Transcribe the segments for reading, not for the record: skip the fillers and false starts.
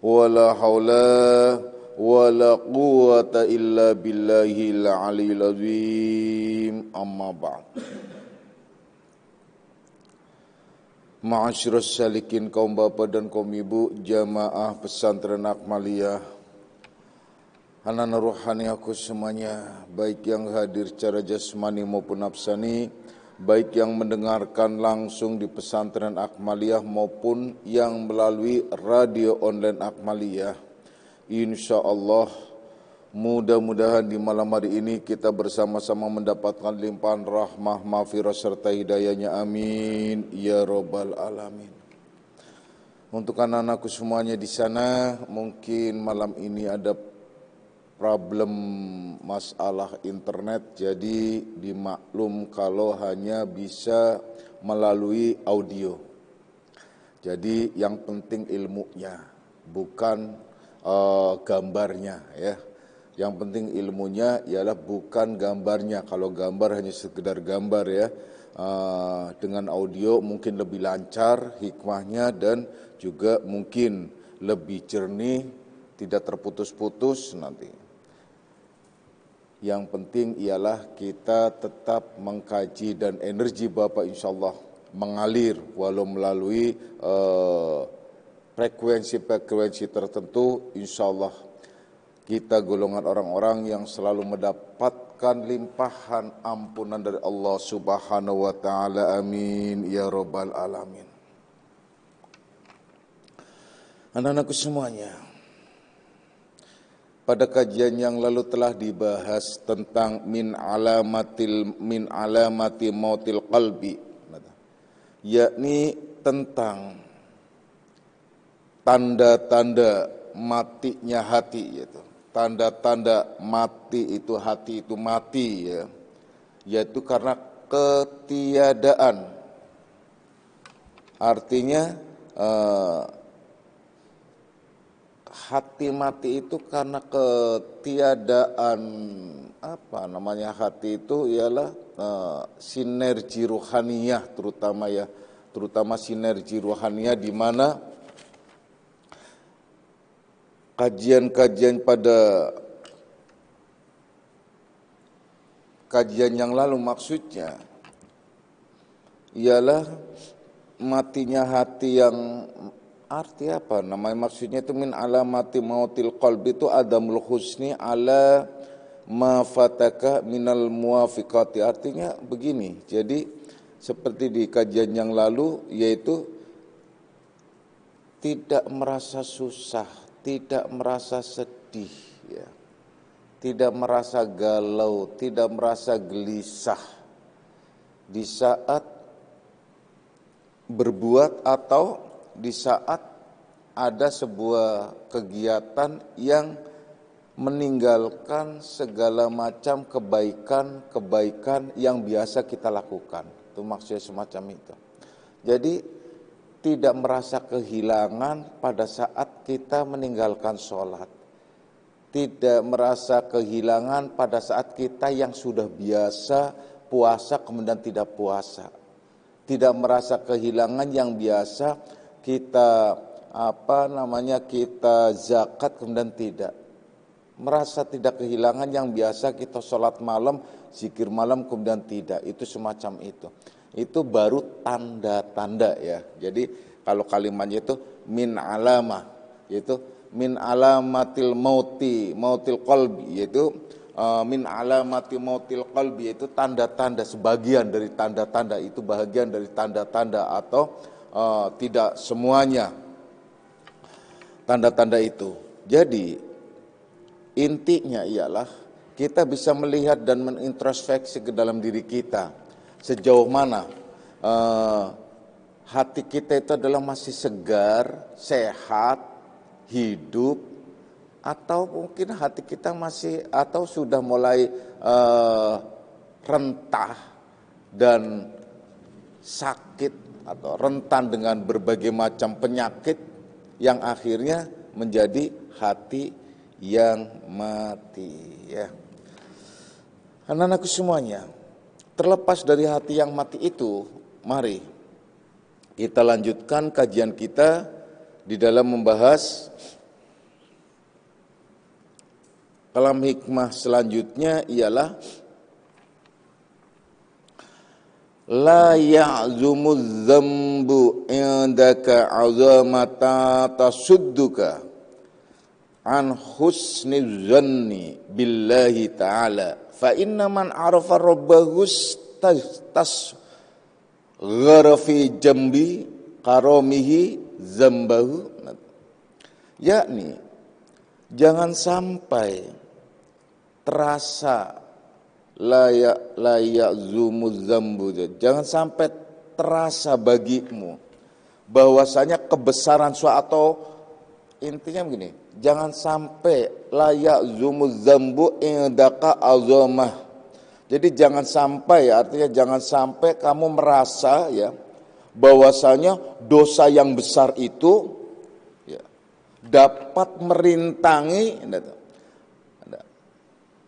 wala haula wala quwwata illa billahil aliyil azim. Amma ba'd. Ma'asyiras salikin, kaum bapak dan kaum ibu, jamaah pesantren Akmaliyah, anak-anak rohani aku semuanya, baik yang hadir secara jasmani maupun nafsani, baik yang mendengarkan langsung di pesantren Akmaliyah maupun yang melalui radio online Akmaliyah. Insyaallah mudah-mudahan di malam hari ini kita bersama-sama mendapatkan limpahan rahmah, maghfirah serta hidayahnya, amin ya rabbal alamin. Untuk anak-anakku semuanya di sana, mungkin malam ini ada problem masalah internet, jadi dimaklum kalau hanya bisa melalui audio. Jadi yang penting ilmunya, bukan gambarnya ya. Yang penting ilmunya ialah bukan gambarnya. Kalau gambar hanya sekedar gambar ya. Dengan audio mungkin lebih lancar hikmahnya dan juga mungkin lebih jernih, tidak terputus-putus nanti. Yang penting ialah kita tetap mengkaji dan energi Bapak insyaallah mengalir walau melalui frekuensi-frekuensi tertentu. Insyaallah kita golongan orang-orang yang selalu mendapatkan limpahan ampunan dari Allah Subhanahu wa taala, amin ya rabbal alamin. Anak-anakku semuanya, pada kajian yang lalu telah dibahas tentang min alamati mautil qalbi, yakni tentang tanda-tanda matinya hati, yaitu tanda-tanda mati itu hati itu mati ya, yaitu karena ketiadaan. Artinya hati mati itu karena ketiadaan hati itu ialah sinergi rohaniyah terutama sinergi rohaniyah, di mana kajian-kajian pada kajian yang lalu maksudnya ialah matinya hati yang arti apa? Maksudnya itu min alamati mautil qalbi itu adamul husni ala ma fataka minal muwafiqati. Artinya begini. Jadi seperti di kajian yang lalu, yaitu tidak merasa susah, tidak merasa sedih ya. Tidak merasa galau, tidak merasa gelisah di saat berbuat atau di saat ada sebuah kegiatan yang meninggalkan segala macam kebaikan yang biasa kita lakukan. Itu maksudnya semacam itu. Jadi tidak merasa kehilangan pada saat kita meninggalkan sholat. Tidak merasa kehilangan pada saat kita yang sudah biasa puasa kemudian tidak puasa. Tidak merasa kehilangan yang biasa kita kita zakat kemudian tidak. Merasa tidak kehilangan yang biasa kita sholat malam, zikir malam kemudian tidak. Itu semacam itu. Itu baru tanda-tanda ya. Jadi kalau kalimatnya itu min alamah, yaitu min alamatil mautil qalbi, yaitu min alamati mautil qalbi, yaitu tanda-tanda, sebagian dari tanda-tanda, itu bahagian dari tanda-tanda atau tidak semuanya tanda-tanda itu. Jadi intinya ialah kita bisa melihat dan menintrospeksi ke dalam diri kita sejauh mana hati kita itu adalah masih segar, sehat, hidup, atau mungkin hati kita masih atau sudah mulai rentah dan sakit atau rentan dengan berbagai macam penyakit yang akhirnya menjadi hati yang mati ya. Anak-anakku semuanya, terlepas dari hati yang mati itu, mari kita lanjutkan kajian kita di dalam membahas Kalam hikmah selanjutnya ialah la ya'zumu dzambu indaka 'azamata tasudduka an husni dzanni billahi ta'ala fa inna man 'arafa rabbahu tasghara fi jambi karamihi zambahu, yakni jangan sampai terasa layak zumuz zambu, jangan sampai terasa bagimu bahwasanya kebesaran suatu, intinya begini, jangan sampai layak zumuz zambu indaka azamah. Jadi jangan sampai, artinya jangan sampai kamu merasa ya bahwasanya dosa yang besar itu ya, dapat merintangi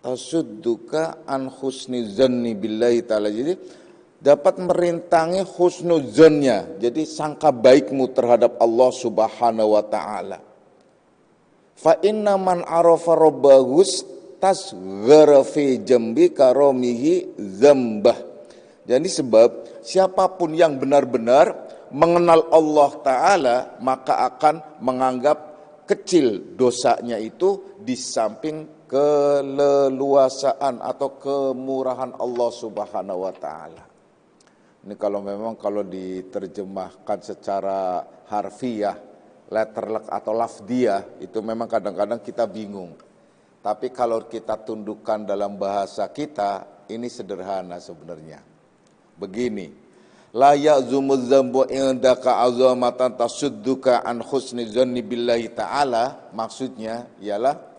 tasudduka an husni zanni billahi ta'ala. Jadi dapat merintangi husnuzannya, jadi sangka baikmu terhadap Allah subhanahu wa ta'ala. Fa inna man arafa rabbahu tasghara fi jambi karamihi zambah. Jadi sebab siapapun yang benar-benar mengenal Allah ta'ala, maka akan menganggap kecil dosanya itu di samping keleluasaan atau kemurahan Allah subhanahu wa ta'ala. Ini kalau diterjemahkan secara harfiah, letterlek atau lafdiah, itu memang kadang-kadang kita bingung. Tapi kalau kita tundukkan dalam bahasa kita, ini sederhana sebenarnya. Begini, la ya'zumuz zambu indaka azamatan tasudduka an husni zanni billahi ta'ala, maksudnya ialah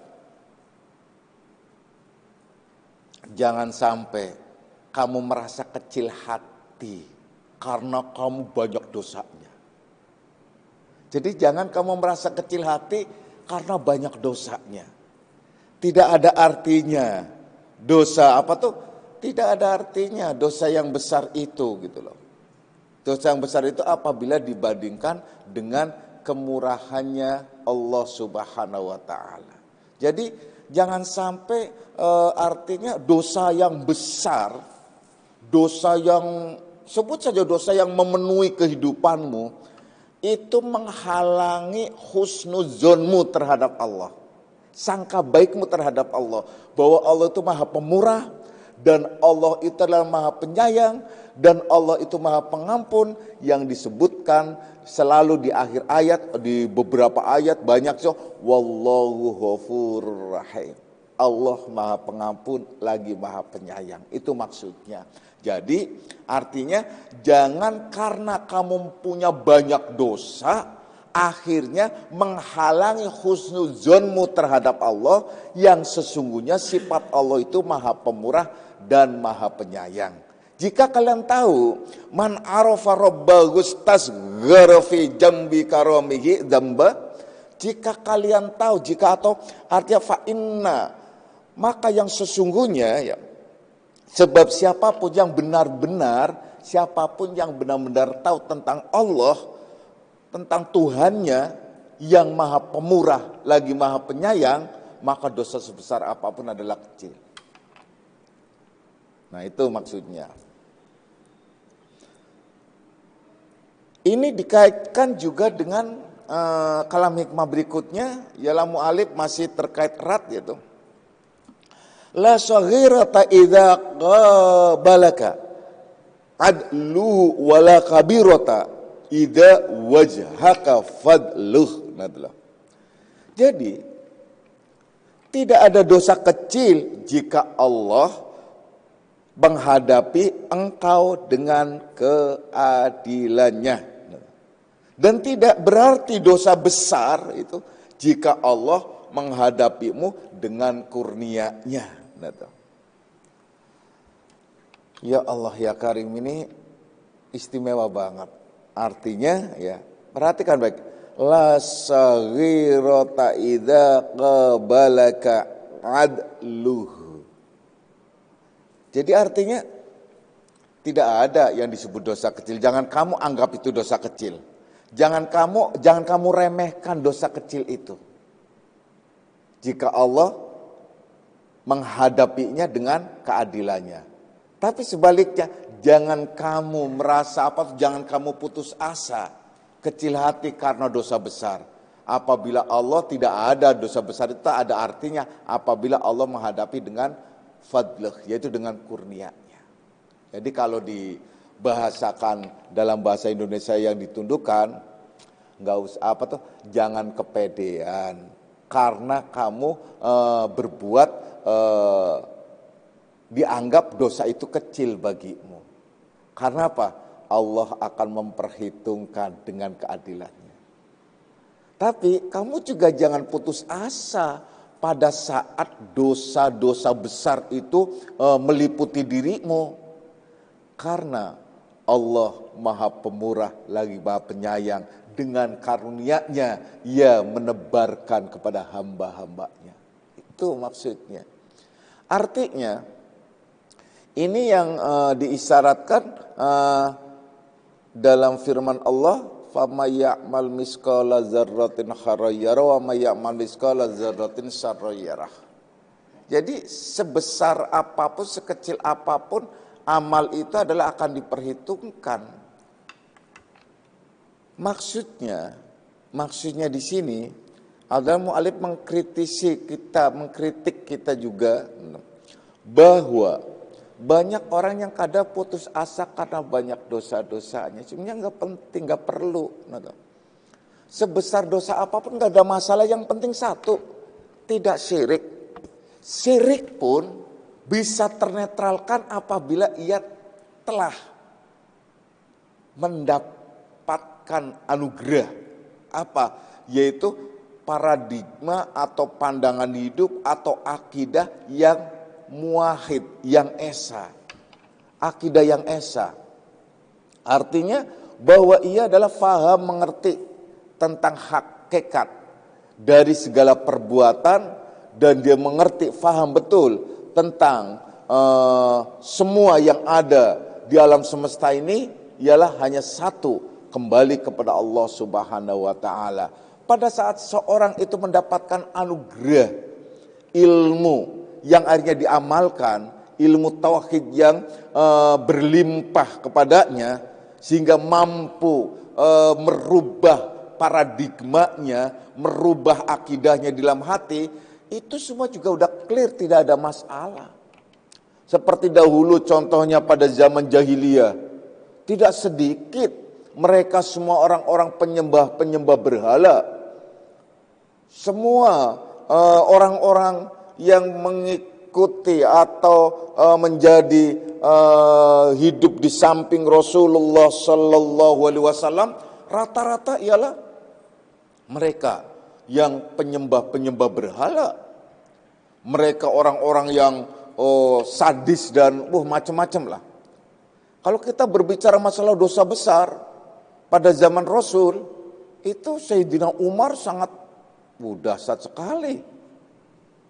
jangan sampai kamu merasa kecil hati karena kamu banyak dosanya. Jadi jangan kamu merasa kecil hati karena banyak dosanya. Tidak ada artinya dosa apa tuh? Tidak ada artinya dosa yang besar itu gitu loh. Dosa yang besar itu apabila dibandingkan dengan kemurahannya Allah subhanahu wa ta'ala. Jadi jangan sampai artinya dosa yang besar, dosa yang sebut saja dosa yang memenuhi kehidupanmu itu menghalangi husnuzonmu terhadap Allah, sangka baikmu terhadap Allah, bahwa Allah itu maha pemurah dan Allah itu adalah maha penyayang dan Allah itu maha pengampun, yang disebutkan selalu di akhir ayat, di beberapa ayat banyak wallahu ghafurur rahim. Allah maha pengampun lagi maha penyayang. Itu maksudnya. Jadi artinya jangan karena kamu punya banyak dosa akhirnya menghalangi husnuzonmu terhadap Allah, yang sesungguhnya sifat Allah itu maha pemurah dan maha penyayang. Jika kalian tahu man arafa rabbahu tasghara fi jambi karamihi dzamba, jika kalian tahu, jika atau artinya fa inna, maka yang sesungguhnya ya, sebab siapapun yang benar-benar tahu tentang Allah, tentang Tuhannya yang maha pemurah lagi maha penyayang, maka dosa sebesar apapun adalah kecil. Nah itu maksudnya. Ini dikaitkan juga dengan kalam hikmah berikutnya, ialah mu'alif masih terkait erat yaitu la saghirata idza qabalaka adluhu wala kabirata idza wajhaka fadluh. Jadi tidak ada dosa kecil jika Allah menghadapi engkau dengan keadilannya. Dan tidak berarti dosa besar itu jika Allah menghadapimu dengan kurnia-Nya. Ya Allah ya Karim, ini istimewa banget. Artinya ya, perhatikan baik. La saghirata idza qabalaka adluhu. Jadi artinya tidak ada yang disebut dosa kecil. Jangan kamu anggap itu dosa kecil. Jangan kamu remehkan dosa kecil itu. Jika Allah menghadapinya dengan keadilannya. Tapi sebaliknya, jangan kamu merasa jangan kamu putus asa, kecil hati karena dosa besar. Apabila Allah tidak ada dosa besar, itu ada artinya apabila Allah menghadapi dengan fadlih, yaitu dengan kurnianya. Jadi kalau dibahasakan dalam bahasa Indonesia yang ditundukkan, nggak usah jangan kepedean karena kamu berbuat dianggap dosa itu kecil bagimu. Karena apa? Allah akan memperhitungkan dengan keadilannya. Tapi kamu juga jangan putus asa pada saat dosa-dosa besar itu meliputi dirimu. Karena Allah Maha Pemurah lagi Maha Penyayang, dengan karunia-Nya Ia menebarkan kepada hamba-hambanya. Itu maksudnya. Artinya ini yang diisyaratkan dalam firman Allah, "Faman ya'mal misqala dzarratin khairan yarah wa may ya'mal misqala dzarratin syarran yarah." Jadi sebesar apapun, sekecil apapun amal itu adalah akan diperhitungkan. Maksudnya di sini adalah mu'alif mengkritik kita juga bahwa banyak orang yang kadang putus asa karena banyak dosa-dosanya. Sebenarnya nggak penting, nggak perlu. Sebesar dosa apapun nggak ada masalah. Yang penting satu, tidak syirik. Syirik pun bisa ternetralkan apabila ia telah mendapatkan anugerah. Apa? Yaitu paradigma atau pandangan hidup atau akidah yang muwahhid, yang esa. Akidah yang esa. Artinya bahwa ia adalah faham, mengerti tentang hakikat dari segala perbuatan, dan dia mengerti, faham betul tentang semua yang ada di alam semesta ini ialah hanya satu, kembali kepada Allah Subhanahu wa taala. Pada saat seorang itu mendapatkan anugerah ilmu yang akhirnya diamalkan, ilmu tauhid yang berlimpah kepadanya, sehingga mampu merubah paradigmanya, merubah akidahnya di dalam hati, itu semua juga udah clear, tidak ada masalah. Seperti dahulu contohnya pada zaman jahiliyah, tidak sedikit mereka semua orang-orang penyembah berhala. Semua orang-orang yang mengikuti atau menjadi hidup di samping Rasulullah Sallallahu Alaihi Wasallam, rata-rata ialah mereka yang penyembah berhala. Mereka orang-orang yang sadis dan macam-macam lah. Kalau kita berbicara masalah dosa besar pada zaman Rasul, itu Sayyidina Umar sangat dahsyat sekali.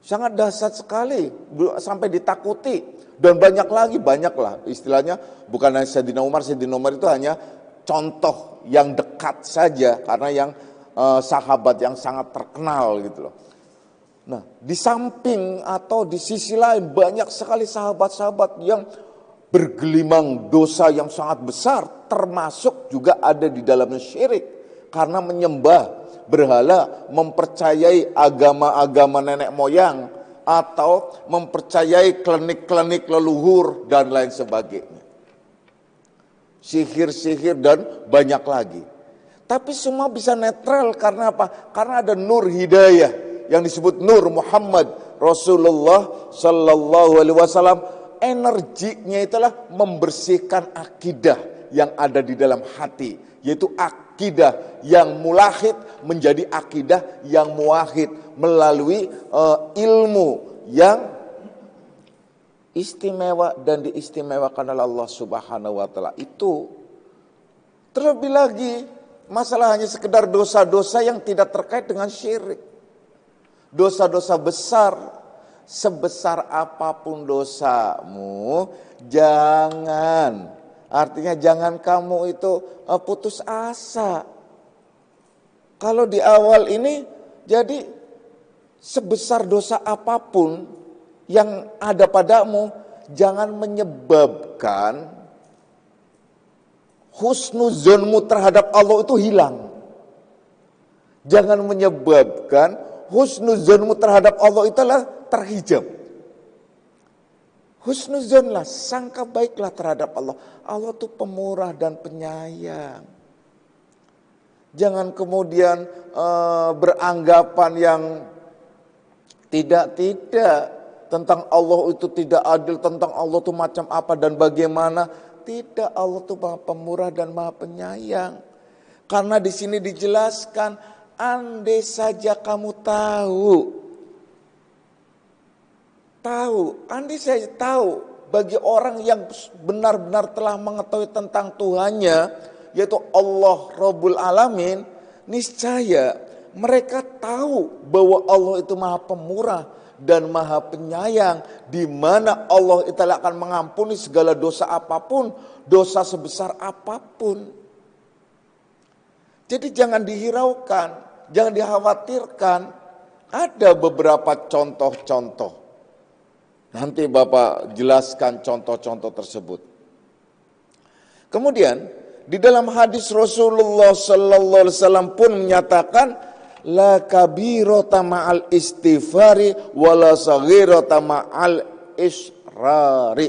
Sangat dahsyat sekali, sampai ditakuti. Dan banyak lah istilahnya, bukan hanya Sayyidina Umar itu hanya contoh yang dekat saja, karena yang sahabat yang sangat terkenal gitu loh. Nah, di samping atau di sisi lain banyak sekali sahabat-sahabat yang bergelimang dosa yang sangat besar, termasuk juga ada di dalamnya syirik, karena menyembah berhala, mempercayai agama-agama nenek moyang, atau mempercayai klinik-klinik leluhur dan lain sebagainya. Sihir-sihir dan banyak lagi. Tapi semua bisa netral karena apa? Karena ada nur hidayah yang disebut Nur Muhammad Rasulullah Sallallahu Alaihi Wasallam. Energinya itulah membersihkan akidah yang ada di dalam hati, yaitu akidah yang mulahid menjadi akidah yang muwahhid melalui ilmu yang istimewa dan diistimewakan oleh Allah Subhanahu wa taala. Itu terlebih lagi masalah hanya sekedar dosa-dosa yang tidak terkait dengan syirik. Dosa-dosa besar, sebesar apapun dosamu, artinya jangan kamu itu putus asa. Kalau di awal ini, jadi sebesar dosa apapun yang ada padamu jangan menyebabkan husnuzonmu terhadap Allah itu hilang. Jangan menyebabkan husnuzonmu terhadap Allah itulah terhijab. Husnuzonlah, sangka baiklah terhadap Allah. Allah itu pemurah dan penyayang. Jangan kemudian beranggapan yang tidak tentang Allah itu tidak adil, tentang Allah itu macam apa dan bagaimana. Tidak, Allah itu Maha Pemurah dan Maha Penyayang. Karena di sini dijelaskan, andai saja kamu andai saja tahu bagi orang yang benar-benar telah mengetahui tentang Tuhannya, yaitu Allah Rabbul Alamin, niscaya mereka tahu bahwa Allah itu Maha Pemurah dan Maha Penyayang, di mana Allah itu akan mengampuni segala dosa apapun, dosa sebesar apapun. Jadi jangan dihiraukan, jangan dikhawatirkan. Ada beberapa contoh-contoh. Nanti Bapak jelaskan contoh-contoh tersebut. Kemudian di dalam hadis Rasulullah sallallahu alaihi wasallam pun menyatakan, la kabirata ma'al istighfari wala saghirata ma'al israri.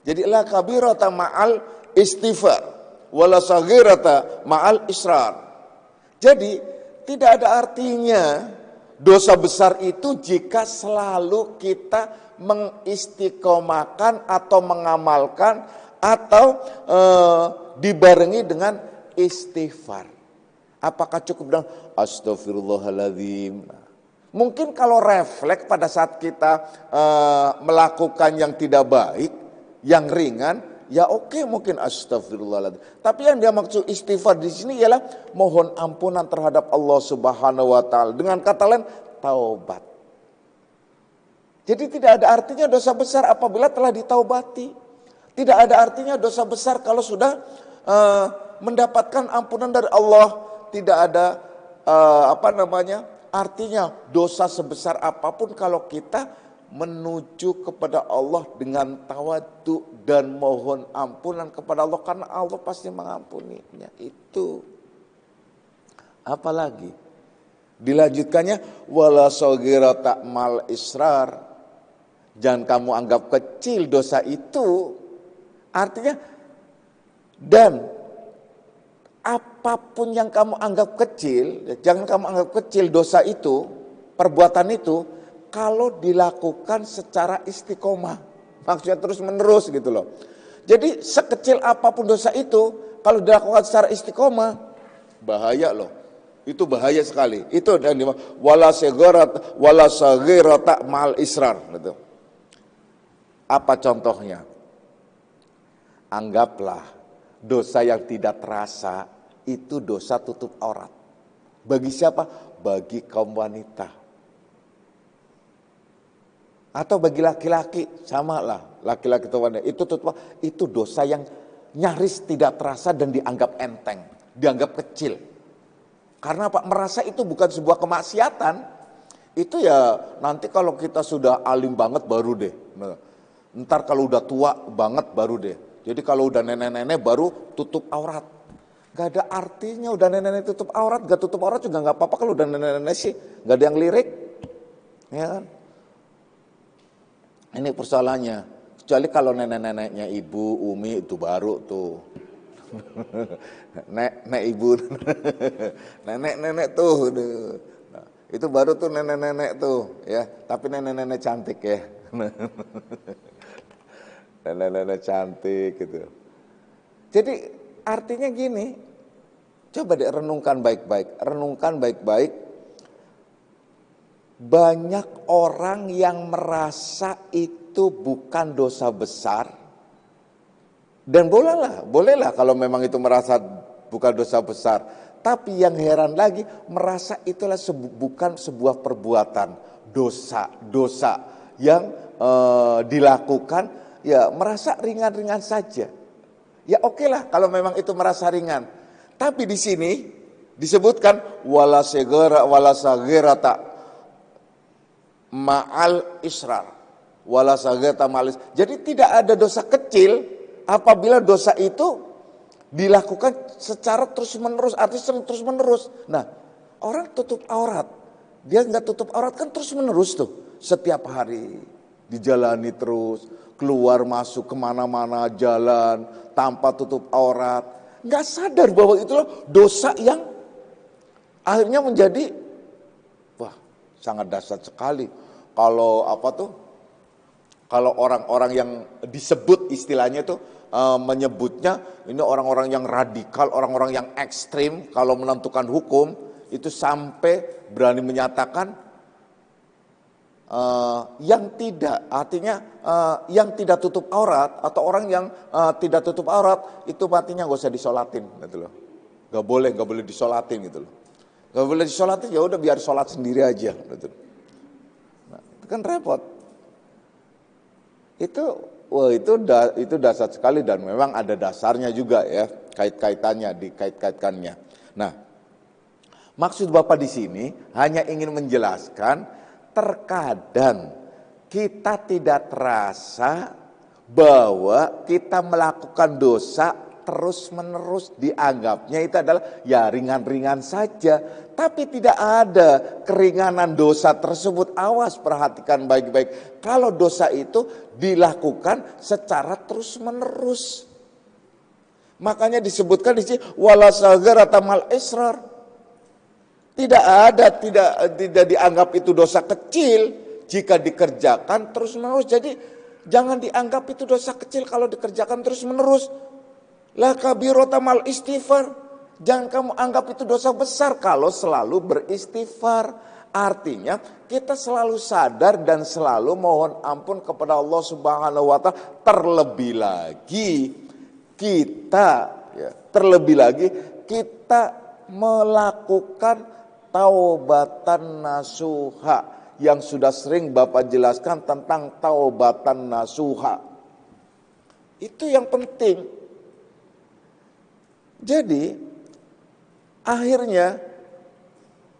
Jadi la kabirata ma'al istighfar wala saghirata ma'al israr. Jadi tidak ada artinya dosa besar itu jika selalu kita mengistiqomahkan atau mengamalkan atau dibarengi dengan istighfar. Apakah cukup dengan astagfirullahaladzim? Mungkin kalau refleks pada saat kita melakukan yang tidak baik, yang ringan, ya oke, mungkin astagfirullahaladzim. Tapi yang dia maksud istighfar di sini ialah mohon ampunan terhadap Allah Subhanahu wa taala. Dengan kata lain, taubat. Jadi tidak ada artinya dosa besar apabila telah ditaubati. Tidak ada artinya dosa besar kalau sudah mendapatkan ampunan dari Allah. Tidak ada artinya dosa sebesar apapun kalau kita menuju kepada Allah dengan tawadhu dan mohon ampunan kepada Allah, karena Allah pasti mengampuninya. Itu apalagi dilanjutkannya, wala saghirata mal israr. Jangan kamu anggap kecil dosa itu. Artinya, dan apapun yang kamu anggap kecil, jangan kamu anggap kecil dosa itu, perbuatan itu, kalau dilakukan secara istiqomah. Maksudnya terus menerus gitu loh. Jadi sekecil apapun dosa itu, kalau dilakukan secara istiqomah, bahaya loh. Itu bahaya sekali. Itu yang dimaksud wala saghirata mal israr gitu. Apa contohnya? Anggaplah dosa yang tidak terasa itu dosa tutup aurat. Bagi siapa? Bagi kaum wanita. Atau bagi laki-laki, sama lah. Laki-laki atau wanita, itu dosa yang nyaris tidak terasa dan dianggap enteng, dianggap kecil. Karena apa? Merasa itu bukan sebuah kemaksiatan. Itu ya nanti kalau kita sudah alim banget baru deh. Ntar kalau udah tua banget baru deh. Jadi kalau udah nenek-nenek baru tutup aurat. Gak ada artinya udah nenek-nenek tutup aurat. Gak tutup aurat juga gak apa-apa kalau udah nenek-nenek sih. Gak ada yang lirik. Ya kan? Ini persoalannya. Kecuali kalau nenek-neneknya ibu, umi itu baru tuh. Nek ibu. Nenek-nenek tuh. Nah, itu baru tuh nenek-nenek tuh. Ya, tapi nenek-nenek cantik ya. Nenek-nenek cantik gitu. Jadi artinya gini, coba deh renungkan baik-baik. Renungkan baik-baik. Banyak orang yang merasa itu bukan dosa besar. Dan bolehlah kalau memang itu merasa bukan dosa besar. Tapi yang heran lagi, merasa itulah bukan sebuah perbuatan dosa yang dilakukan. Ya merasa ringan-ringan saja. Ya oke lah kalau memang itu merasa ringan. Tapi di sini disebutkan wala saghirata ma'al israr. wala saghiratan ma'al. Jadi tidak ada dosa kecil apabila dosa itu dilakukan secara terus-menerus, artinya terus-menerus. Nah, orang tutup aurat, dia nggak tutup aurat kan terus-menerus tuh. Setiap hari dijalani terus, keluar masuk kemana-mana jalan tanpa tutup aurat. Nggak sadar bahwa itulah dosa yang akhirnya menjadi, wah sangat dahsyat sekali. Kalau kalau orang-orang yang disebut istilahnya itu menyebutnya ini orang-orang yang radikal, orang-orang yang ekstrim kalau menentukan hukum itu sampai berani menyatakan yang tidak, artinya yang tidak tutup aurat atau orang yang tidak tutup aurat itu artinya gak usah disolatin gitu loh. Gak boleh disolatin gitu loh. Gak boleh disolatin, ya udah biar sholat sendiri aja gitu. Nah, itu kan repot. Itu dasar sekali dan memang ada dasarnya juga ya, dikait-kaitkannya. Nah, maksud Bapak di sini hanya ingin menjelaskan terkadang kita tidak terasa bahwa kita melakukan dosa terus-menerus, dianggapnya itu adalah ya ringan-ringan saja. Tapi tidak ada keringanan dosa tersebut. Awas, perhatikan baik-baik. Kalau dosa itu dilakukan secara terus-menerus. Makanya disebutkan di sini wala saghiratan ma'al israr. Tidak dianggap itu dosa kecil jika dikerjakan terus-menerus. Jadi jangan dianggap itu dosa kecil kalau dikerjakan terus-menerus. La kabiratan ma'al istighfar. Jangan kamu anggap itu dosa besar kalau selalu beristighfar. Artinya kita selalu sadar dan selalu mohon ampun kepada Allah Subhanahu wa Ta'ala. Terlebih lagi kita melakukan taubatan nasuha yang sudah sering Bapak jelaskan tentang taubatan nasuha. Itu yang penting. Jadi akhirnya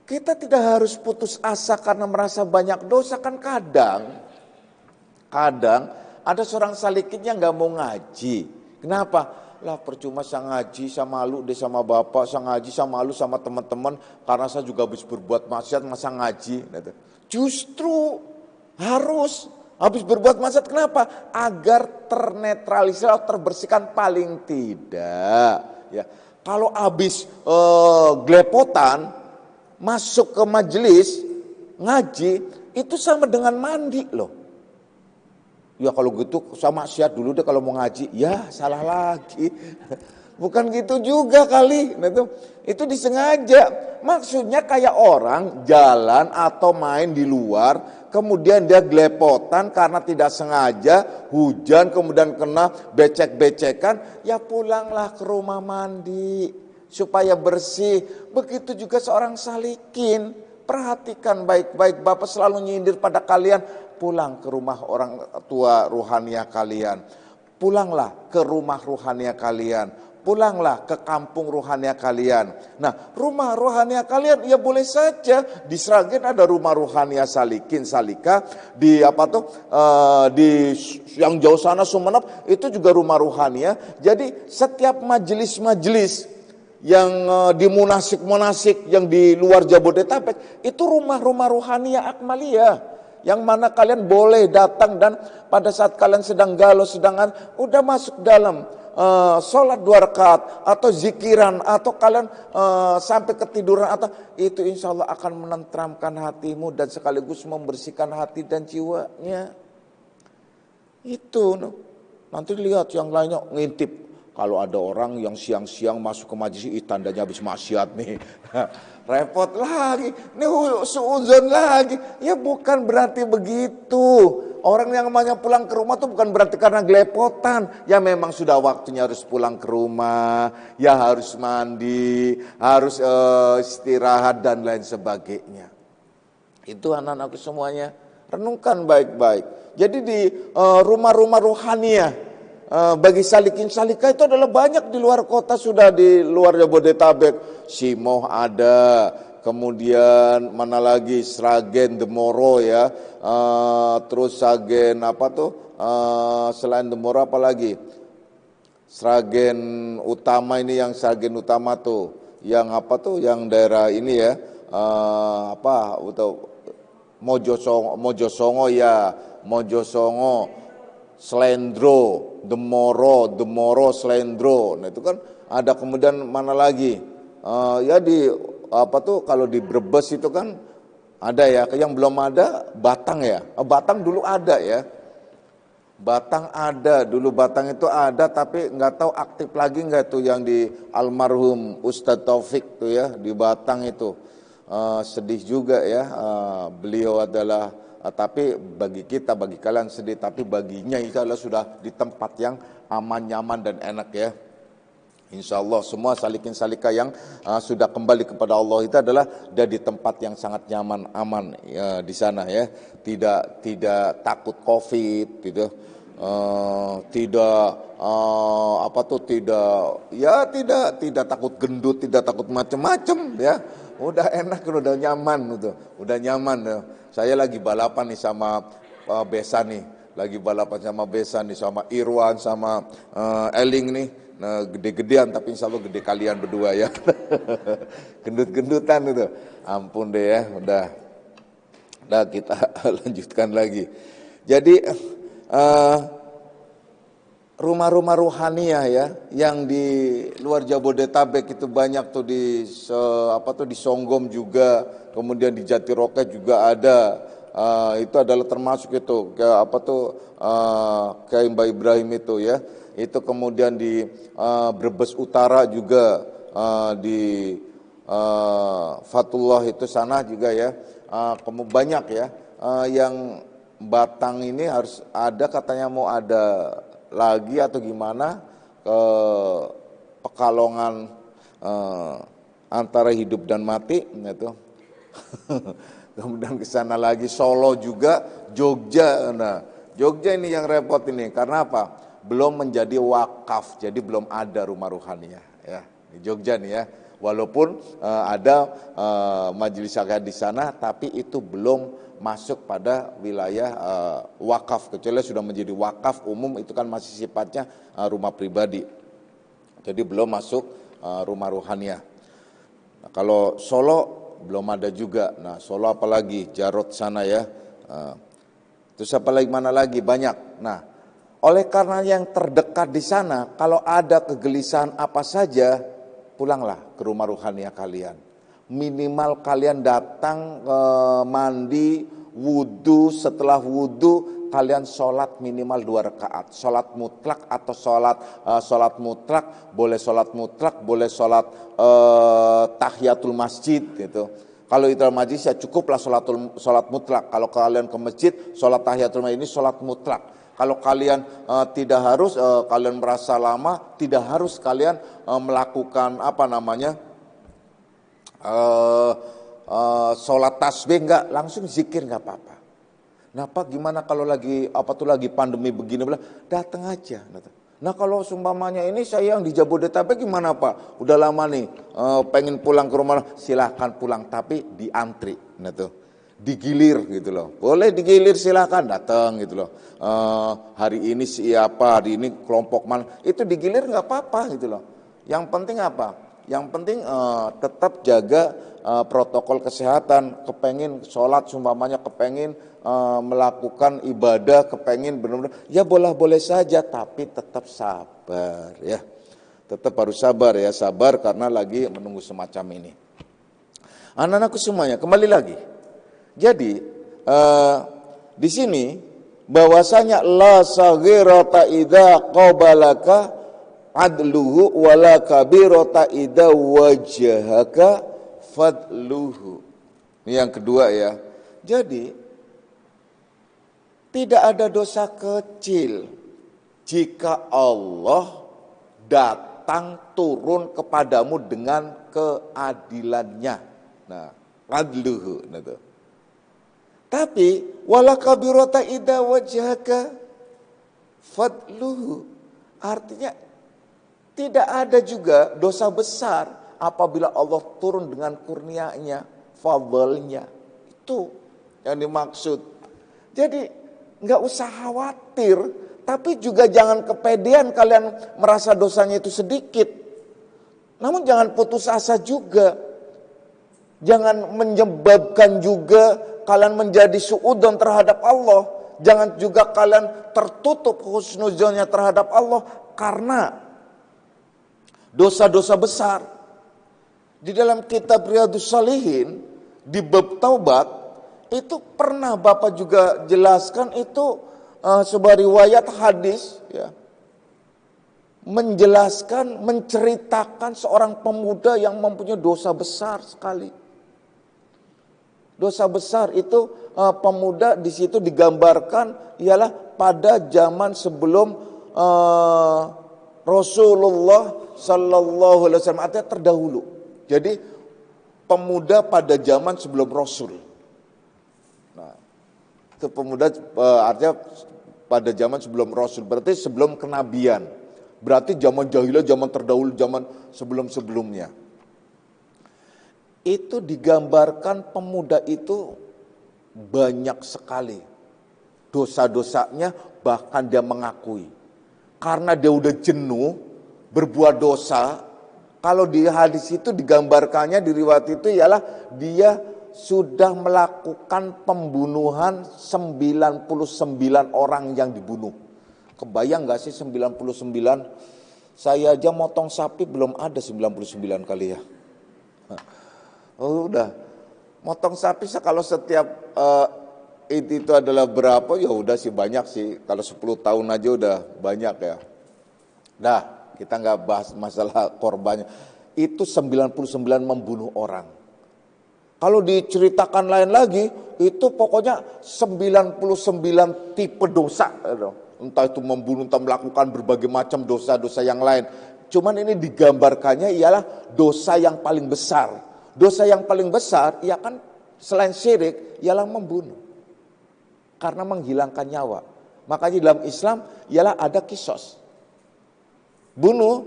kita tidak harus putus asa karena merasa banyak dosa. Kan kadang ada seorang salikin yang gak mau ngaji. Kenapa? Lah percuma saya ngaji, saya malu deh sama bapak, saya ngaji, saya malu sama teman-teman karena saya juga habis berbuat maksiat, masa ngaji. Justru harus habis berbuat maksiat, kenapa? Agar ternetralisir atau terbersihkan paling tidak. Ya, kalau habis gelepotan masuk ke majelis ngaji itu sama dengan mandi loh. Ya kalau gitu saya maksiat dulu deh kalau mau ngaji. Ya salah lagi. Bukan gitu juga kali. Nah, itu disengaja. Maksudnya kayak orang jalan atau main di luar, kemudian dia gelepotan karena tidak sengaja, hujan kemudian kena becek-becekan, ya pulanglah ke rumah mandi supaya bersih. Begitu juga seorang salikin. Perhatikan baik-baik, Bapak selalu nyindir pada kalian, pulang ke rumah orang tua ruhaniah kalian. Pulanglah ke rumah ruhaniah kalian. Pulanglah ke kampung ruhaniah kalian. Nah, rumah ruhaniah kalian ya boleh saja di Sragen ada rumah ruhaniah salikin salika, di di yang jauh sana Sumeneb itu juga rumah ruhaniah. Jadi setiap majelis-majelis yang di munasik-munasik yang di luar Jabodetabek itu rumah-rumah ruhaniah Akmaliyah yang mana kalian boleh datang dan pada saat kalian sedang galau, sedang udah masuk dalam sholat 2 rakaat atau zikiran atau kalian sampai ketiduran atau itu insya Allah akan menenteramkan hatimu dan sekaligus membersihkan hati dan jiwanya. Itu nanti lihat yang lainnya ngintip. Kalau ada orang yang siang-siang masuk ke majelis, tandanya habis maksiat nih. Repot lagi, ini suudzon lagi. Ya bukan berarti begitu. Orang yang namanya pulang ke rumah tuh bukan berarti karena gelepotan. Ya memang sudah waktunya harus pulang ke rumah. Ya harus mandi, harus istirahat dan lain sebagainya. Itu anak-anakku semuanya. Renungkan baik-baik. Jadi di rumah-rumah ruhaniah, bagi salikin salika itu adalah banyak di luar kota, sudah di luar Jabodetabek. Simoh ada, kemudian mana lagi Sragen Demoro ya, terus Sragen apa tuh, selain Demoro apa lagi? Sragen Utama ini, yang Sragen Utama tuh, yang apa tuh, yang daerah ini ya, apa atau Mojosongo ya, Mojosongo, Slendro, Demoro, Slendro. Nah itu kan ada, kemudian mana lagi? Ya di apa tuh, kalau di Brebes itu kan ada ya, yang belum ada Batang ya. Batang dulu ada ya. Batang ada, dulu Batang itu ada, tapi nggak tahu aktif lagi nggak tuh yang di almarhum Ustadz Taufik tuh ya, di Batang itu. Sedih juga ya, beliau adalah, tapi bagi kita, bagi kalian sedih, tapi baginya itu adalah sudah di tempat yang aman, nyaman dan enak ya. Insya Allah semua salikin salika yang sudah kembali kepada Allah itu adalah di tempat yang sangat nyaman, aman ya, di sana ya, tidak takut COVID gitu, tidak apa tuh, tidak takut gendut, tidak takut macem-macem ya, udah enak, udah nyaman gitu, udah nyaman ya. Saya lagi balapan nih sama Besan nih, sama Irwan, sama Eling nih. Nah, gede-gedean, tapi insya Allah gede kalian berdua ya. Gendut-gendutan itu. Ampun deh ya, udah kita lanjutkan lagi. Jadi rumah-rumah ruhaniyah ya, yang di luar Jabodetabek itu banyak tuh, di di Songgom juga, kemudian di Jatiroke juga ada. Itu adalah termasuk itu kayak kayak Mbak Ibrahim itu ya. Itu kemudian di Brebes Utara juga, di Fatullah itu sana juga ya. Banyak ya, yang Batang ini harus ada, katanya mau ada lagi atau gimana, ke Pekalongan, antara hidup dan mati gitu. Kemudian ke sana lagi Solo juga, Jogja. Nah, Jogja ini yang repot ini, karena apa? Belum menjadi wakaf, jadi belum ada rumah ruhaniyah ya di Jogja nih ya. Walaupun ada majelis syariah di sana, tapi itu belum masuk pada wilayah wakaf, kecuali sudah menjadi wakaf umum, itu kan masih sifatnya rumah pribadi. Jadi belum masuk rumah ruhaniyah. Nah, kalau Solo belum ada juga. Nah, Solo apalagi Jarot sana ya. Terus apa lagi, mana lagi, banyak. Nah, oleh karena yang terdekat di sana, kalau ada kegelisahan apa saja, pulanglah ke rumah ruhaniyah kalian. Minimal kalian datang, mandi, wudu, setelah wudu kalian sholat minimal 2 rakaat. Sholat mutlak atau sholat mutlak, boleh sholat mutlak, boleh sholat tahiyatul masjid gitu. Kalau itu majlis ya cukuplah sholat mutlak. Kalau kalian ke masjid, sholat tahiyatul masjid ini sholat mutlak. Kalau kalian tidak harus, kalian merasa lama, tidak harus kalian melakukan sholat tasbih, enggak, langsung zikir enggak apa-apa. Nah, Pak, gimana kalau lagi pandemi begini, datang aja. Nah, kalau seumpamanya ini saya yang di Jabodetabek gimana, Pak? Udah lama nih, pengen pulang ke rumah, silahkan pulang, tapi diantri. Nah tuh, digilir gitu loh. Boleh digilir, silahkan datang gitu loh. Hari ini siapa, hari ini kelompok mana, itu digilir nggak apa-apa gitu loh. Yang penting apa? Yang penting tetap jaga protokol kesehatan. Kepengen sholat sumpamanya, kepengen melakukan ibadah, kepengen benar-benar, ya boleh saja, tapi tetap sabar ya. Tetap harus sabar ya, sabar karena lagi menunggu semacam ini. Anak-anakku semuanya, kembali lagi. Jadi di sini bahwasanya la saghirata idza qabalaka adluhu wala kabirata idza wajhaka fadluhu. Ini yang kedua ya. Jadi tidak ada dosa kecil jika Allah datang turun kepadamu dengan keadilannya. Nah, adluhu itu. Tapi wala kabirata idza wajhaka fadluhu. Artinya tidak ada juga dosa besar apabila Allah turun dengan kurnianya, fadlnya. Itu yang dimaksud. Jadi nggak usah khawatir, tapi juga jangan kepedean kalian merasa dosanya itu sedikit. Namun jangan putus asa juga. Jangan menyebabkan juga kalian menjadi suudzon terhadap Allah. Jangan juga kalian tertutup husnuzonnya terhadap Allah karena dosa-dosa besar. Di dalam kitab Riyadhus Shalihin di bab taubat itu pernah Bapak juga jelaskan itu sebuah riwayat hadis ya. Menjelaskan, menceritakan seorang pemuda yang mempunyai dosa besar sekali. Dosa besar itu pemuda di situ digambarkan ialah pada zaman sebelum Rasulullah Sallallahu Alaihi Wasallam, artinya terdahulu. Jadi pemuda pada zaman sebelum Rasul. Nah, itu pemuda artinya pada zaman sebelum Rasul, berarti sebelum kenabian. Berarti zaman jahiliyah, zaman terdahulu, zaman sebelum-sebelumnya. Itu digambarkan pemuda itu banyak sekali dosa-dosanya, bahkan dia mengakui. Karena dia udah jenuh berbuat dosa, kalau di hadis itu digambarkannya di riwayat itu ialah dia sudah melakukan pembunuhan 99 orang yang dibunuh. Kebayang gak sih 99? Saya aja motong sapi belum ada 99 kali ya. Oh udah, motong sapi kalau setiap itu adalah berapa, ya udah sih banyak sih. Kalau 10 tahun aja udah banyak ya. Nah, kita nggak bahas masalah korbannya. Itu 99 membunuh orang. Kalau diceritakan lain lagi, itu pokoknya 99 tipe dosa. Entah itu membunuh, entah melakukan berbagai macam dosa-dosa yang lain. Cuman ini digambarkannya ialah dosa yang paling besar. Dosa yang paling besar, ya kan selain syirik, ialah membunuh. Karena menghilangkan nyawa. Makanya dalam Islam, ialah ada kisos. Bunuh,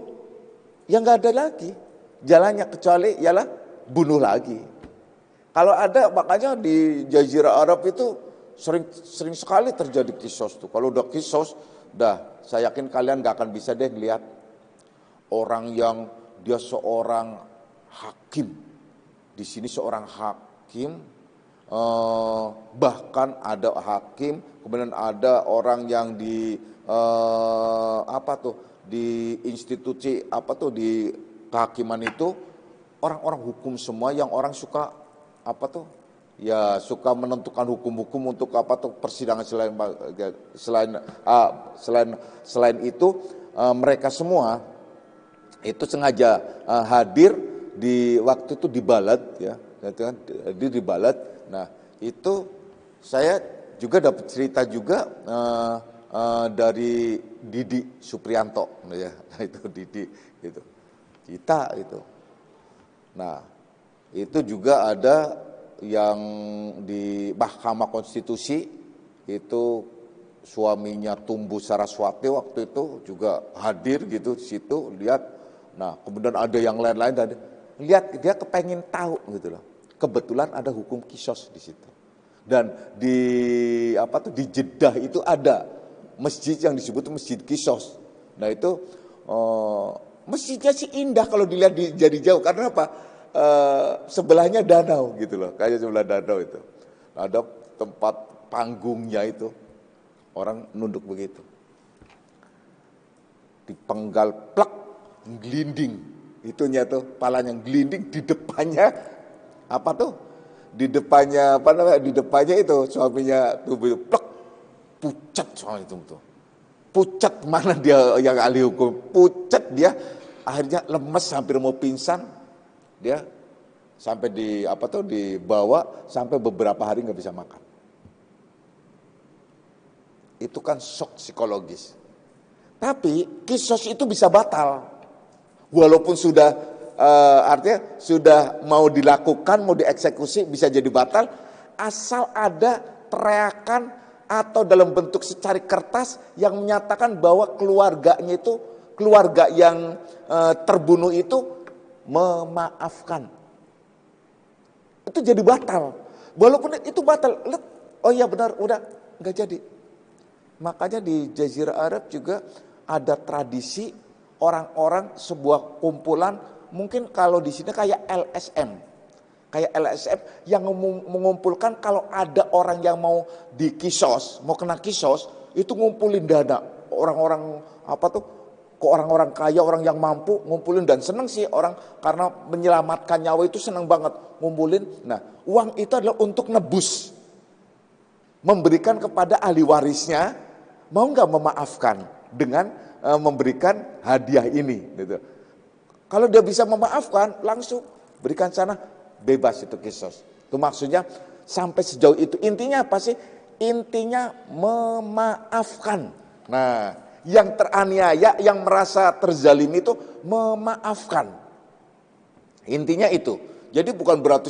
ya nggak ada lagi. Jalannya kecuali ialah bunuh lagi. Kalau ada, makanya di Jazirah Arab itu sering sekali terjadi kisos tuh. Kalau udah kisos, saya yakin kalian nggak akan bisa deh lihat orang yang dia seorang hakim. Di sini seorang hakim, bahkan ada hakim, kemudian ada orang yang di di institusi di kehakiman itu orang-orang hukum semua yang orang suka suka menentukan hukum-hukum untuk persidangan selain itu mereka semua itu sengaja hadir di waktu itu di Balad ya, di Balad. Nah, itu saya juga dapat cerita juga dari Didi Supriyanto ya. Itu Didi itu. Kita itu. Nah, itu juga ada yang di Mahkamah Konstitusi itu suaminya Tumbu Saraswati waktu itu juga hadir gitu di situ lihat. Nah, kemudian ada yang lain-lain tadi. Lihat dia kepengen tahu gitu loh. Kebetulan ada hukum kisos di situ. Dan di di Jeddah itu ada masjid yang disebut Masjid Kisos. Nah itu masjidnya sih indah kalau dilihat dari jauh. Karena apa? Sebelahnya danau gitu loh. Kayak sebelah danau itu. Ada tempat panggungnya itu. Orang nunduk begitu. Dipenggal plak, gelinding. Itunya tuh, palanya gelinding di depannya, di depannya itu suaminya tuh plak, pucat soal itu tuh. Pucat mana dia yang ahli hukum, pucat dia, akhirnya lemes hampir mau pingsan, dia sampai dibawa sampai beberapa hari nggak bisa makan. Itu kan shock psikologis. Tapi kisos itu bisa batal. Walaupun sudah artinya sudah mau dilakukan, mau dieksekusi bisa jadi batal, asal ada teriakan atau dalam bentuk secari kertas yang menyatakan bahwa keluarganya itu, keluarga yang terbunuh itu memaafkan. Itu jadi batal. Walaupun itu batal, oh iya benar, udah nggak jadi. Makanya di Jazirah Arab juga ada tradisi orang-orang sebuah kumpulan, mungkin kalau di sini kayak LSM. Kayak LSM yang mengumpulkan kalau ada orang yang mau dikisos, mau kena kisos, itu ngumpulin dana. Orang-orang orang-orang kaya, orang yang mampu ngumpulin, dan seneng sih orang karena menyelamatkan nyawa itu seneng banget ngumpulin. Nah, uang itu adalah untuk nebus, memberikan kepada ahli warisnya, mau nggak memaafkan dengan memberikan hadiah ini gitu. Kalau dia bisa memaafkan, langsung berikan sana, bebas itu kisos. Itu maksudnya sampai sejauh itu. Intinya apa sih? Intinya memaafkan. Nah, yang teraniaya, yang merasa terzalimi itu memaafkan. Intinya itu. Jadi bukan berarti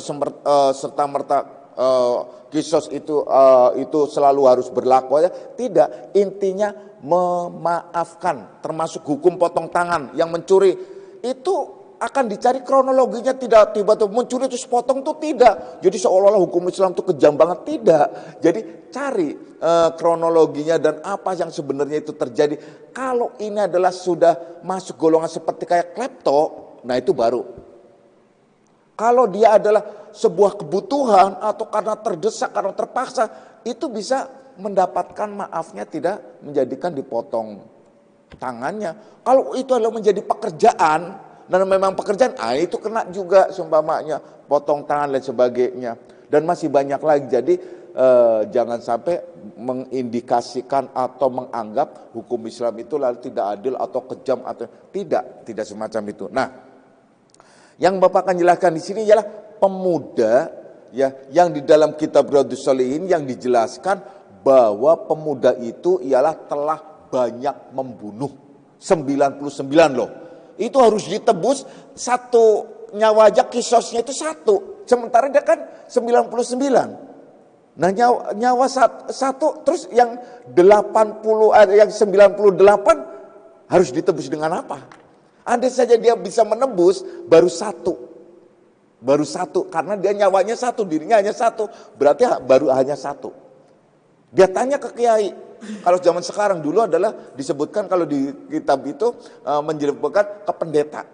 serta-merta kisos itu selalu harus berlaku ya. Tidak, intinya memaafkan. Termasuk hukum potong tangan yang mencuri itu akan dicari kronologinya, tidak tiba-tiba mencuri terus potong, tuh tidak. Jadi seolah-olah hukum Islam itu kejam banget, tidak. Jadi cari kronologinya dan apa yang sebenarnya itu terjadi. Kalau ini adalah sudah masuk golongan seperti kayak klepto, nah itu baru. Kalau dia adalah sebuah kebutuhan atau karena terdesak, karena terpaksa, itu bisa mendapatkan maafnya, tidak menjadikan dipotong tangannya. Kalau itu adalah menjadi pekerjaan, dan memang pekerjaan, itu kena juga seumpamanya potong tangan dan sebagainya. Dan masih banyak lagi. Jadi jangan sampai mengindikasikan atau menganggap hukum Islam itu lalu tidak adil atau kejam atau tidak semacam itu. Nah, yang Bapak akan jelaskan di sini ialah pemuda ya, yang di dalam kitab Riyadhus Shalihin yang dijelaskan bahwa pemuda itu ialah telah banyak membunuh 99 loh. Itu harus ditebus, satu nyawa aja kisosnya itu satu. Sementara dia kan 99. Nah nyawa satu, terus yang 98 harus ditebus dengan apa? Andai saja dia bisa menebus baru satu, karena dia nyawanya satu, dirinya hanya satu, berarti baru hanya satu. Dia tanya ke kiai. Kalau zaman sekarang, dulu adalah disebutkan kalau di kitab itu menyebutkan ke pendeta.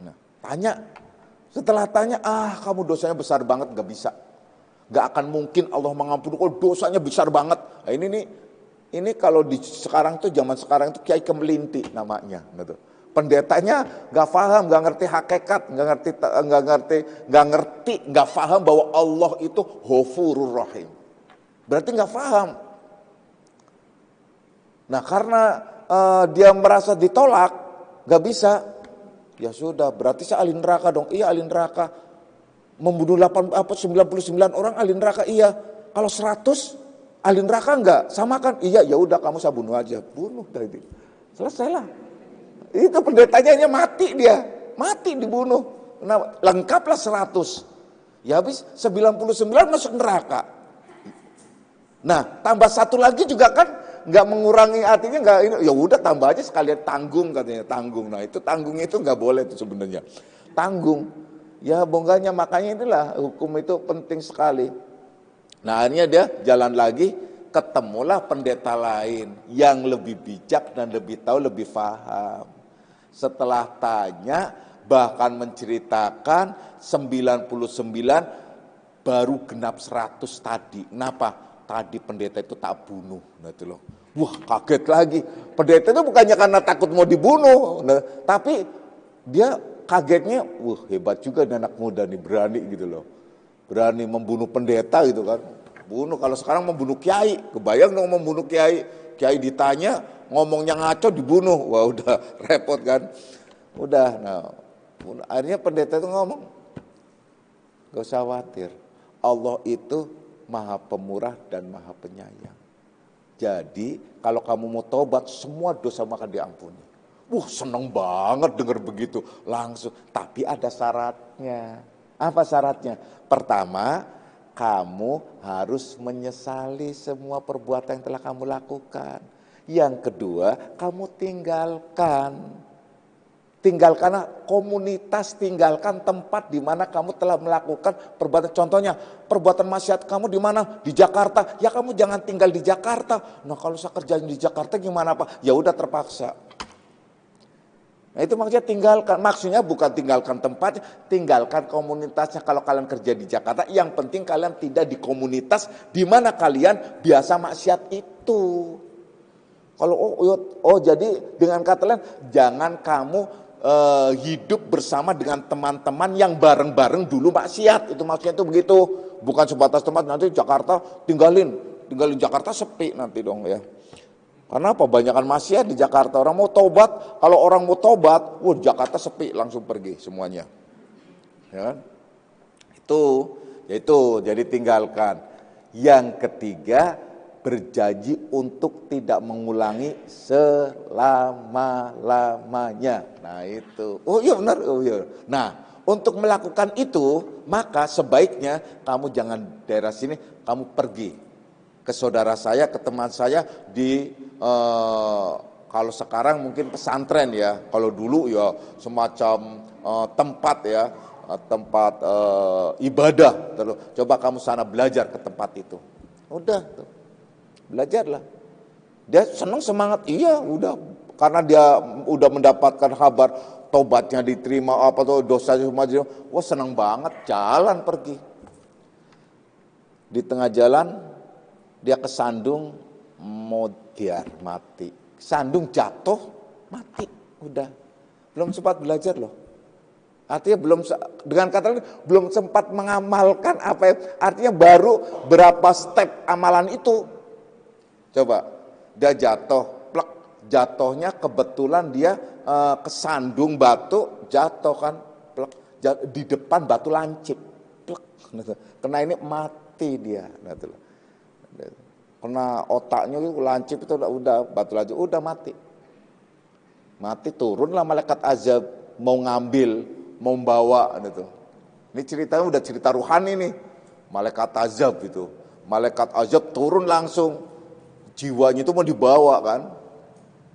Nah, tanya. Setelah tanya, kamu dosanya besar banget, gak bisa. Gak akan mungkin Allah mengampuni, dosanya besar banget. Nah, ini kalau di sekarang tuh, zaman sekarang itu kiai kemelinti namanya. Gitu. Pendetanya gak paham, gak ngerti hakikat, gak paham bahwa Allah itu Ghafurur Rahim. Berarti gak paham. Nah karena dia merasa ditolak, gak bisa, ya sudah berarti saya ahli neraka dong. Iya ahli neraka. Membunuh 99 orang ahli neraka, iya. Kalau 100 ahli neraka enggak? Sama kan? Iya, ya udah kamu saya bunuh aja. Bunuh tadi. Selesailah. Itu pendetanya hanya mati dia. Mati dibunuh. Nah, lengkaplah 100. Ya habis 99 masuk neraka. Nah, tambah satu lagi juga kan nggak mengurangi, artinya nggak ini, ya udah tambah aja sekalian tanggung katanya, tanggung. Nah itu tanggung itu nggak boleh itu sebenarnya, tanggung ya bongganya. Makanya inilah hukum itu penting sekali. Nah akhirnya dia jalan lagi, ketemulah pendeta lain yang lebih bijak dan lebih tahu, lebih paham. Setelah tanya bahkan menceritakan 99 baru genap 100 tadi. Kenapa? Tadi pendeta itu tak bunuh. Nah itu loh. Wah kaget lagi. Pendeta itu bukannya karena takut mau dibunuh. Nah, tapi dia kagetnya, wah hebat juga nih anak muda nih, berani gitu loh. Berani membunuh pendeta gitu kan. Bunuh, kalau sekarang membunuh kiai. Kebayang dong membunuh kiai. Kiai ditanya, ngomongnya ngaco dibunuh. Wah udah repot kan. Udah, nah akhirnya pendeta itu ngomong, gak usah khawatir. Allah itu Maha Pemurah dan Maha Penyayang. Jadi kalau kamu mau tobat, semua dosa akan diampuni. Wah seneng banget dengar begitu. Langsung, tapi ada syaratnya. Apa syaratnya? Pertama, kamu harus menyesali semua perbuatan yang telah kamu lakukan. Yang kedua, kamu tinggalkan tinggalkanlah komunitas, tinggalkan tempat di mana kamu telah melakukan perbuatan. Contohnya, perbuatan maksiat kamu di mana? Di Jakarta. Ya kamu jangan tinggal di Jakarta. Nah kalau saya kerja di Jakarta gimana Pak? Ya udah terpaksa. Nah itu maksudnya tinggalkan. Maksudnya bukan tinggalkan tempatnya, tinggalkan komunitasnya. Kalau kalian kerja di Jakarta, yang penting kalian tidak di komunitas di mana kalian biasa maksiat itu. Kalau jadi dengan kata lain, jangan kamu hidup bersama dengan teman-teman yang bareng-bareng dulu maksiat. Itu maksudnya itu begitu. Bukan sebatas tempat, nanti Jakarta tinggalin Jakarta sepi nanti dong ya. Karena apa? Banyakan maksiat di Jakarta. Orang mau tobat, kalau orang mau tobat, Jakarta sepi, langsung pergi semuanya. Ya kan? Itu jadi tinggalkan. Yang ketiga, berjanji untuk tidak mengulangi selama-lamanya. Nah itu, iya benar. Nah untuk melakukan itu, maka sebaiknya kamu jangan daerah sini, kamu pergi ke saudara saya, ke teman saya di kalau sekarang mungkin pesantren ya, kalau dulu ya semacam tempat ya, tempat ibadah. Coba kamu sana belajar ke tempat itu. Udah tuh. Belajarlah. Dia senang semangat, iya udah. Karena dia udah mendapatkan kabar tobatnya diterima, apa tuh dosanya semua, senang banget, jalan pergi. Di tengah jalan dia kesandung, mati. Sandung jatuh, mati, udah. Belum sempat belajar loh. Artinya dengan kata lain, belum sempat mengamalkan apa yang, artinya baru berapa step amalan itu. Coba, dia plek, jatuhnya kebetulan dia kesandung batu, jatuh kan, plek, di depan batu lancip, plek, kena ini mati dia, kena otaknya itu lancip itu udah batu lancip, udah mati turunlah malaikat azab mau ngambil, mau bawa gitu. Ini ceritanya udah cerita ruhani nih, malaikat azab itu, malaikat azab turun langsung. Jiwanya itu mau dibawa kan,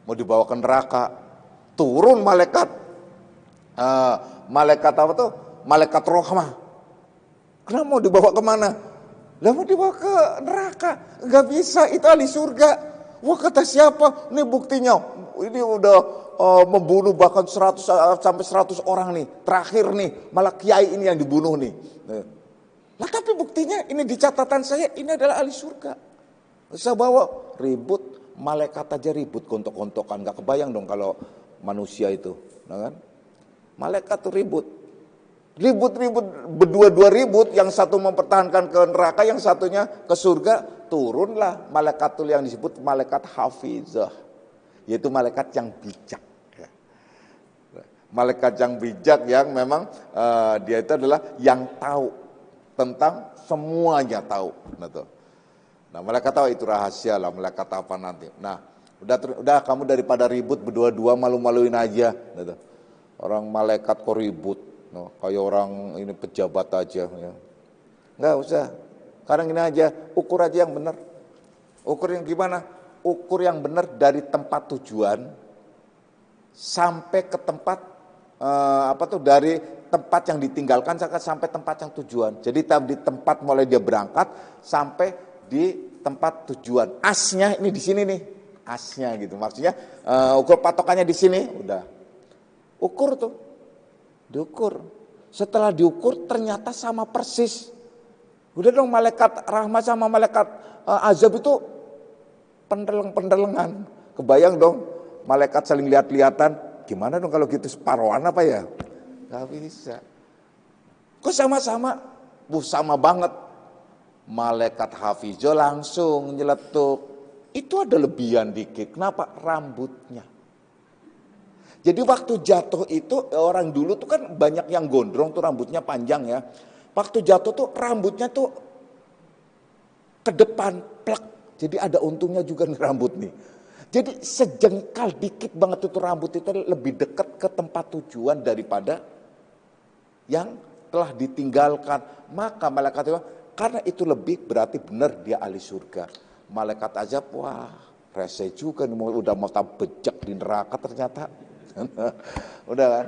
mau dibawa ke neraka. Turun malaikat, malaikat apa tuh? Malaikat rahmah. Kenapa mau dibawa kemana? Lah mau dibawa ke neraka, nggak bisa, itu ahli surga. Wah kata siapa? Ini buktinya, ini udah membunuh bahkan 100 sampai 100 orang nih. Terakhir nih, malah kiai ini yang dibunuh nih. Lah tapi buktinya ini di catatan saya, ini adalah ahli surga. Saya bawa, ribut, malaikat aja ribut, gontok-gontokan, gak kebayang dong kalau manusia itu, nah kan? Malaikat tuh ribut, berdua-dua ribut, yang satu mempertahankan ke neraka, yang satunya ke surga, turunlah malaikat yang disebut malaikat hafizah, yaitu malaikat yang bijak. Malaikat yang bijak yang memang dia itu adalah yang tahu tentang semuanya tahu, Nah malaikat tahu itu rahasia lah, malaikat apa nanti. Nah udah kamu daripada ribut berdua-dua malu-maluin aja. Gitu. Orang malaikat kok ribut, kayak orang ini pejabat aja. Ya. Nggak usah. Sekarang ini aja, ukur aja yang benar. Ukur yang gimana? Ukur yang benar dari tempat tujuan sampai ke tempat dari tempat yang ditinggalkan sampai tempat yang tujuan. Jadi di tempat mulai dia berangkat sampai di tempat tujuan. Asnya ini di sini nih, asnya gitu. Maksudnya ukur patokannya di sini, udah. Ukur tuh, diukur. Setelah diukur ternyata sama persis. Udah dong malaikat rahmat sama malaikat azab itu pendelengan. Kebayang dong malaikat saling lihat-lihatan. Gimana dong kalau gitu separuhan apa ya? Gak bisa. Kok sama-sama? Sama banget. Malaikat hafizah langsung nyeletuk. Itu ada lebihan dikit. Kenapa? Rambutnya. Jadi waktu jatuh itu orang dulu tuh kan banyak yang gondrong tuh rambutnya panjang ya. Waktu jatuh tuh rambutnya tuh ke depan plek. Jadi ada untungnya juga nih rambut nih. Jadi sejengkal dikit banget itu rambut itu lebih dekat ke tempat tujuan daripada yang telah ditinggalkan. Maka malaikat itu karena itu lebih berarti benar dia ahli surga. Malaikat azab, wah rese juga nih, udah mau bejek di neraka ternyata. Udah kan?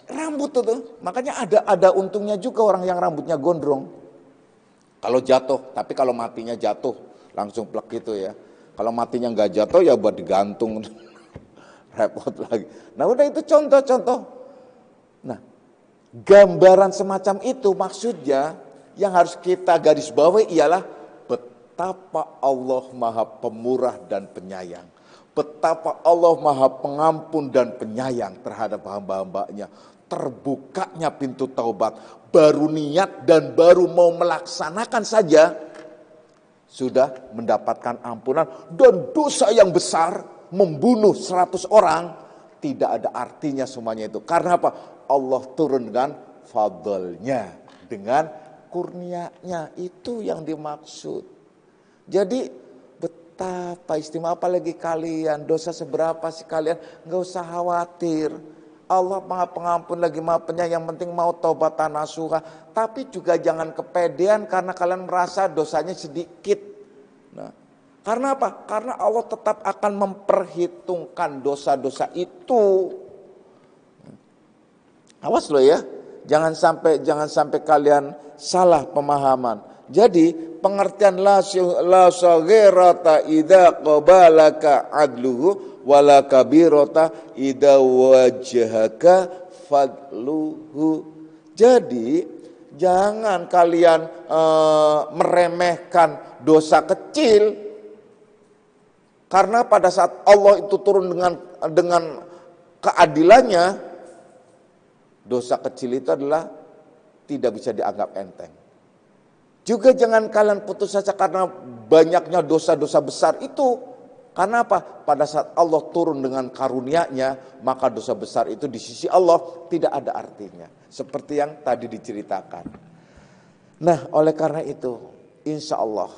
Rambut tuh, makanya ada untungnya juga orang yang rambutnya gondrong. Kalau jatuh, tapi kalau matinya jatuh langsung plek gitu ya. Kalau matinya nggak jatuh ya buat digantung, repot lagi. Nah udah itu contoh-contoh. Nah gambaran semacam itu maksudnya yang harus kita garis bawahi ialah betapa Allah Maha Pemurah dan Penyayang. Betapa Allah Maha Pengampun dan Penyayang terhadap hamba-hambanya. Terbukanya pintu taubat, baru niat dan baru mau melaksanakan saja sudah mendapatkan ampunan, dan dosa yang besar membunuh 100 orang tidak ada artinya semuanya itu. Karena apa? Allah turun dengan fadlnya, dengan kurnianya, itu yang dimaksud. Jadi betapa istimewa, apalagi kalian, dosa seberapa sih kalian, nggak usah khawatir. Allah Maha Pengampun lagi Maha Penyayang, yang penting mau taubatan nasuha. Tapi juga jangan kepedean karena kalian merasa dosanya sedikit. Nah, karena apa? Karena Allah tetap akan memperhitungkan dosa-dosa itu. Awas loh ya, jangan sampai kalian salah pemahaman. Jadi pengertian la saghirata idza qabalaka adluhu wala kabirata idza wajhaka fadluhu. Jadi jangan kalian meremehkan dosa kecil, karena pada saat Allah itu turun dengan keadilannya, dosa kecil itu adalah tidak bisa dianggap enteng. Juga jangan kalian putus asa karena banyaknya dosa-dosa besar itu. Karena apa? Pada saat Allah turun dengan karunia-Nya, maka dosa besar itu di sisi Allah tidak ada artinya. Seperti yang tadi diceritakan. Nah, oleh karena itu, insya Allah,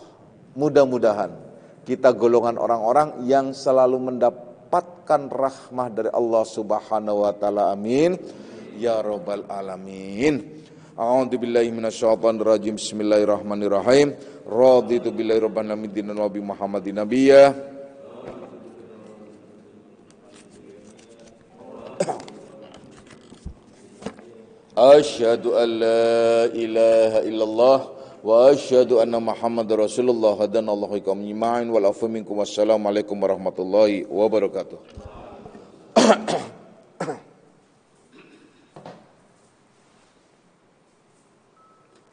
mudah-mudahan kita golongan orang-orang yang selalu mendapatkan rahmah dari Allah Subhanahu wa taala. Amin ya rabbal alamin. A'udzubillahi minasyaitonir rajim. Bismillahirrahmanirrahim. Raditu billahi rabban alamin dinan wa bi Muhammadin nabiyya. Asyhadu an la ilaha illallah wa asyhadu anna Muhammadar Rasulullah. Hadanallahu ikum iman wal afu minkum. Wassalamualaikum warahmatullahi wabarakatuh.